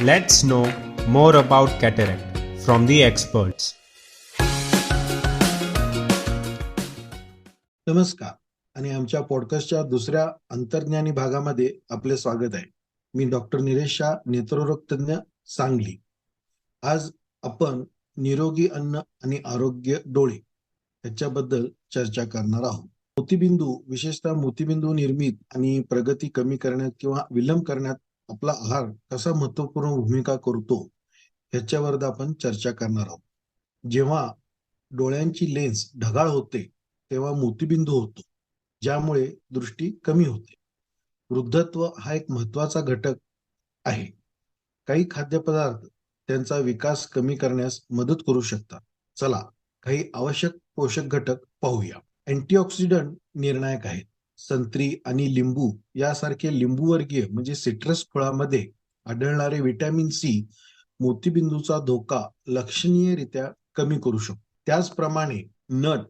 Let's know more about cataract from the experts. नमस्कार आणि आमच्या पॉडकास्टच्या दुसऱ्या अंतर्ज्ञानी भागामध्ये आपले स्वागत आहे. मी डॉक्टर निलेश शाह, नेत्ररोग तज्ञ, सांगली. आज आपण निरोगी अन्न आणि आरोग्य डोळे याच्याबद्दल चर्चा करणार आहोत. मोतीबिंदू, विशेषतः मोतीबिंदू निर्मित आणि प्रगती कमी करण्यात किंवा विलंब करण्यात आपला आहार कसा महत्वपूर्ण भूमिका करतो ह्याच्यावर आपण चर्चा करणार आहोत. जेव्हा डोळ्यांची लेन्स ढगाळ होते तेव्हा मोतीबिंदू होतो, ज्यामुळे दृष्टी कमी होते. वृद्धत्व हा एक महत्वाचा घटक आहे. काही खाद्यपदार्थ त्यांचा विकास कमी करण्यास मदत करू शकतात. चला काही आवश्यक पोषक घटक पाहूया. अँटीऑक्सिडंट निर्णायक आहेत. संत्री आणि लिंबू यासारखे लिंबूवर्गीय म्हणजे सिट्रस फळामध्ये आढळणारे व्हिटॅमिन सी मोतीबिंदूचा धोका लक्षणीयरित्या कमी करू शकतो. त्याचप्रमाणे नट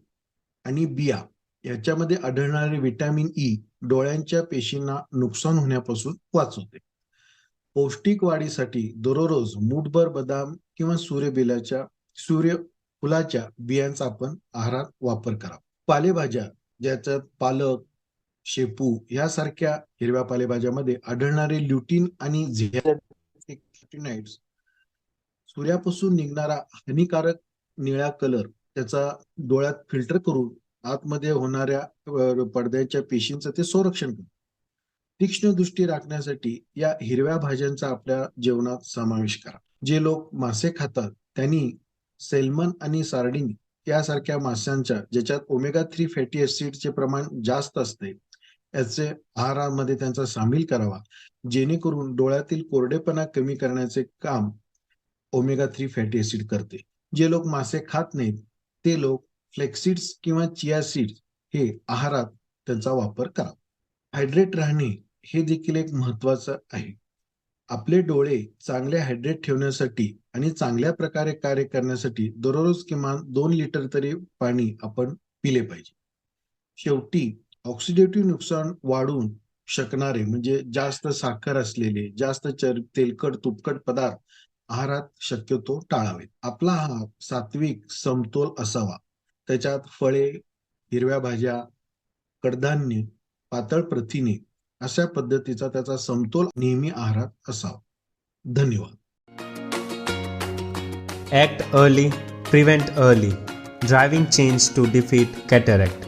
आणि बिया याच्यामध्ये आढळणारे व्हिटॅमिन ई डोळ्यांच्या पेशींना नुकसान होण्यापासून वाचवते. पौष्टिक वाढीसाठी दररोज मूठभर बदाम किंवा सूर्यफुलाच्या बियांचा आपण आहारात वापर करावा. पालेभाज्या, ज्याच्यात पालक, शेपू यासारख्या हिरव्या पालेभाज्यामध्ये आढळणारे ल्युटीन आणि झिएनाइड्स, सूर्यापासून निघणारा हानिकारक निळा कलर त्याचा डोळ्यात फिल्टर करून आतमध्ये होणाऱ्या पडद्याच्या पेशींचं ते संरक्षण करते. तीक्ष्ण दृष्टी राखण्यासाठी या हिरव्या भाज्यांचा आपल्या जेवणात समावेश करा. जे लोक मासे खातात त्यांनी सॅल्मन आणि सार्डिन यासारख्या माशांच्या, ज्याच्यात ओमेगा 3 फॅटी ऍसिडचे प्रमाण जास्त असते, याचे आहारामध्ये त्यांचा सामील करावा, जेणेकरून डोळ्यातील कोरडेपणा कमी करण्याचे काम ओमेगा 3 फॅटी ऍसिड करते. जे लोक मासे खात नाहीत ते लोक फ्लेक्सीड्स किंवा चिया सीड्स हे आहारात त्यांचा वापर करा. हायड्रेट राहणे हे देखील एक महत्वाचं आहे. आपले डोळे चांगले हायड्रेट ठेवण्यासाठी आणि चांगल्या प्रकारे कार्य करण्यासाठी दररोज किमान 2 लिटर तरी पाणी आपण पिले पाहिजे. शेवटी ऑक्सिडेटिव्ह नुकसान वाढवू शकणारे म्हणजे जास्त साखर असलेले, जास्त तेलकट तुपकट पदार्थ आहारात शक्यतो टाळावेत. आपला आहार सात्विक समतोल असावा. त्याच्यात फळे, हिरव्या भाज्या, कडधान्य, पातळ प्रथिने अशा पद्धतीचा त्याचा समतोल नेहमी आहारात असावा. धन्यवाद. Act early, prevent early. Driving change to defeat cataract.